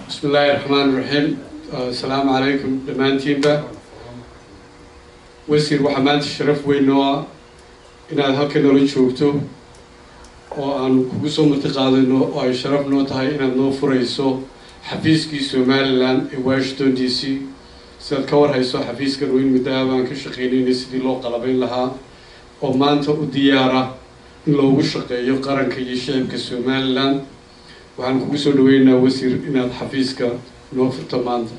بسم الله الرحمن الرحيم. السلام عليكم دمانتين با وسير وحمانت الشرف وينوا إن هالكن نوري شوفتو وأن كوسو مرتقالينو أو الشرف نوتهاي إن نو فريسو حفيزكي سوماليلاند واشنطن دي سي سيد كور هيسو حفيزك روين مدابان كشقينين سيدي لو قلبين لها ومانتا وديارة إن لو شقيو قرن كي شعبك سوماليلاند waxaan kugu soo dhaweynaa wasiir inaad xafiiska noo furto maanta.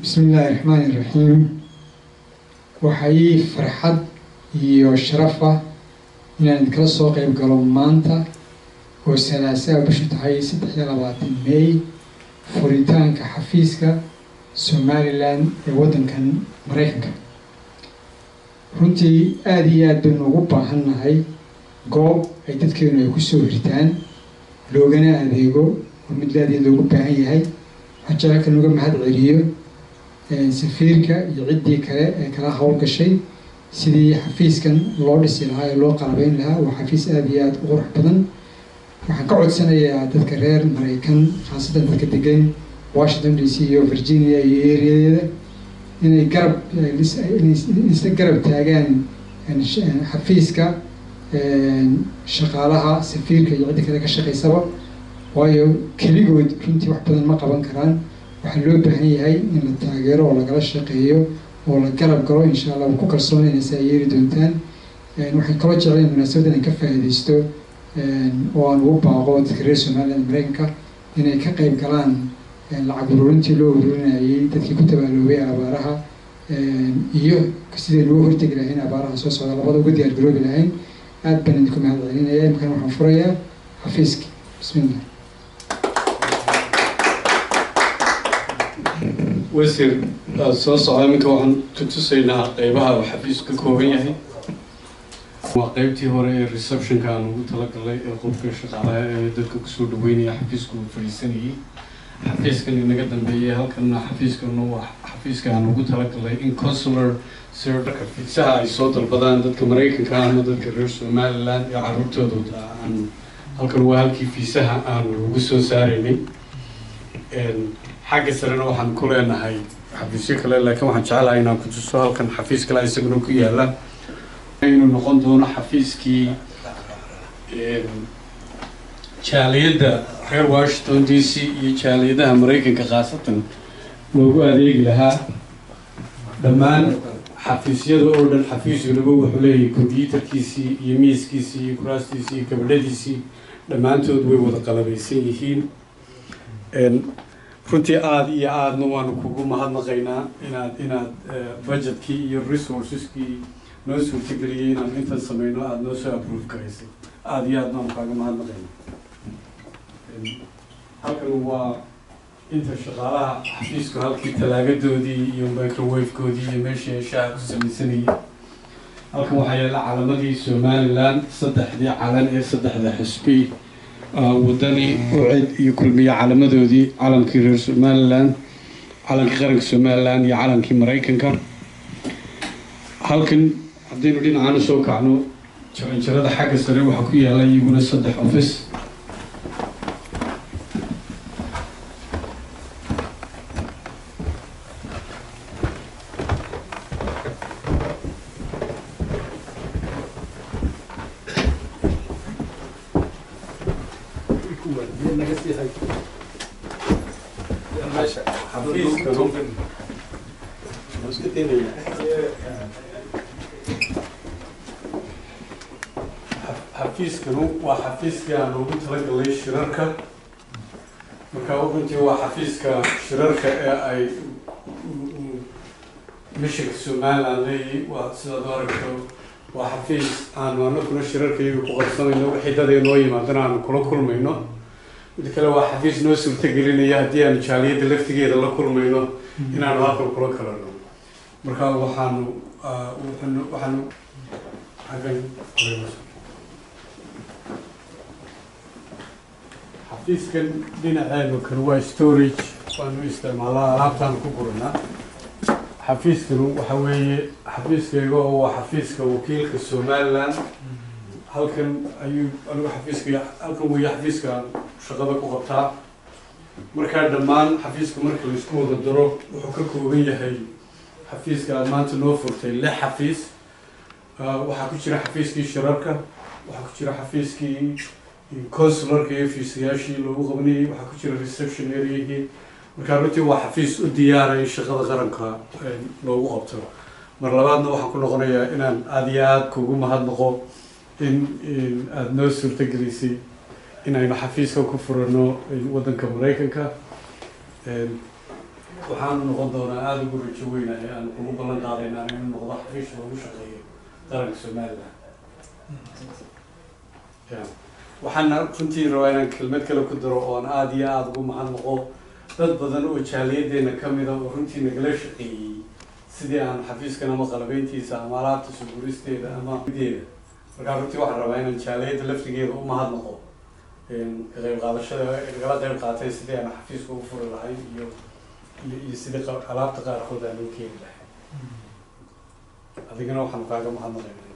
bismillaahi raxmaani raxiim. waxay farxad iyo sharaf ah inaan kala soo qayb galo maanta oo salaasaa bishu tahay 23 May furitaanka xafiiska Somaliland ee waddankan Mareykanka. runtii aad iyo aad baynu ugu baahannahay goob ay dadkeenu ay ku soo hirtaan loogana adeego oo mid laadii loogu baahan yahay. waxaan jeclaan uga mahad celiyo safiirka iyo ciddii kale ee kala hawl gashay sidii xafiiskan loo dhisi lahaa ee loo qalabayn lahaa. waa xafiis aad iyo aad u qurux badan. waxaan ka codsanayaa dadka reer Mareykan khaasatan dadka degan Washington DC iyo Virginia iyo areadeeda inay garab taagaan xafiiska shaqaalaha safiirka iyo cidda kale ka shaqaysaba, waayo keligood runtii wax badan ma qaban karaan. waxaa loo baahan yahay in la taageero oo lagala shaqeeyo oo la garab galo. insha allah ku kalsoonaysa ay yeeri doontaan. waxaan kaloo jeclahay munaasabaddan aan ka faa'iidaysto oo aan ugu baaqo dadka reer Somaliland Mareykanka inay ka qayb galaan lacag ururintii loo ururinayay dadkii ku tabaaloobay abaaraha iyo sidii loo hortegi lahayn abaaraha soo socda labada uga diyaar garoobi lahayn. aad baan idinku mahad celinaya. markaan waxaan furayaa xafiiska. bismillah. wasiir soo socda iminka waxaan tutusaynaa qaybaha uu xafiisku ka kooban yahay. waa qaybtii hore ee receptionka aan ugu talagalay ee qofka shaqaalaha ee dadka kusoo dhaweynaya xafiisku uu fadhiisanayay. xafiiskan inaga dambeeyay halkanna xafiiskana waa xafiiska aan ugu talagalay in consular service fiisaha ay soo dalbadaan dadka Mareykanka ama dadka reer Somaliland iyo carruurtooda. halkan waa halkii fiisaha aan ugu soo saaraynay. xagga sarena waxaan ku leenahay xafiisyo kale, laakiin waxaan jecelahay inaan ku tuso halkan xafiis kale isaguna ku yaala inuu noqon doono xafiiskii jaaliyadda reer Washington DC iyo jaaliyadaha Mareykanka khaasatan loogu adeegi lahaa. dhammaan xafiisyada oo dhan xafiis waliba wuxuu leeyahay kombiyuutarkiisii iyo miiskiisii iyo kuraastiisii iyo gabadhadiisii dhammaantood way wada qalabaysan yihiin. runtii aad iyo aadna waanu kugu mahadnaqaynaa inaad budgetkii iyo resourceskii noo suurtageliyay inaan intan sameyno aada noo soo approve garaysay. aad iyo aad baanu kaaga mahadnaqaynaa. halkan waa inta shaqaalaha xafiisku halkii talaagadoodii iyo microwave-koodii iyo meeshii ay shaaha ku samaysanayay. halkan waxaa yaala calamadii Somaliland, saddexdii calan ee saddexda xisbi wadani ucid iyo kulmiye calamadoodii, calankii reer Somaliland, calankii qaranka Somaliland iyo calankii Mareykanka. halkan haddaynu dhinacana soo kacno jaranjarada xagga sare waxaa ku yaala iyaguna 3 office. xafiiskanu waa xafiiskii aan ugu talagalay shirarka. marka runtii waa xafiiska shirarka ee ay mishanka Somaliland leeyihiin. waa sidaad u aragto waa xafiis aanu anaguna shirarkayga ku qarsanayno wixii dad ay noo yimaadana aanu kula kulmayno. mid kale waa xafiis noo suurtagelinaya haddii aanu jaaliyadda laftigeeda la kulmayno inaanu halkan kula kalano. markaa waxaanu xaggan xafiiskan dhinaceenu kan waa storage waanu isticmaalaa alaabtaan ku guranaa xafiiskanu waxa weeye xafiiskayga oo waa xafiiska wakiilka Somaliland halkan ayuu anigu xafiiska halkan weeye xafiiska shaqada ku qabtaa markaa dhammaan xafiiska marka la isku wada daro wuxuu ka kooban yahay xafiiska aad maanta noo furtay 6 xafiis waxaa ku jira xafiiskii shirarka waxaa ku jira xafiiskii consularka iyo fiisayaashii loogu qabanayay waxaa ku jira reception area markaa runtii waa xafiis u diyaaray shaqada qaranka loogu qabto mar labaadna waxaan ku noqonayaa inaan aad iyo aad kugu mahadnaqo in aad noo suurtagelisay inaynu xafiiska ku furano waddanka Mareykanka waxaan noqon doonaa aad ugu rajo weynahay aan kugu ballan qaadayna inuu noqdo xafiis loogu shaqeeyo qaranka Somaliland waxaan runtii rabaa inaan kelmad kale ku daro oo aan aad iyo aad ugu mahadnaqo dad badan oo jaaliyadeena ka mid ah oo runtii nagala shaqeeyay sidii aan xafiiskan ama qalabeyntiisa ama alaabta soo guristeeda ama ideeda markaa runtii waxaan rabaa inaan jaaliyada laftigeeda u mahadnaqo ka qayb qaadashada nagala qayb qaatay sidii aan xafiiska ugu furi lahay iyo sidii alaabta qaarkood aan u keeni lahay adigana waxaan kaaga mahadnaqaynaa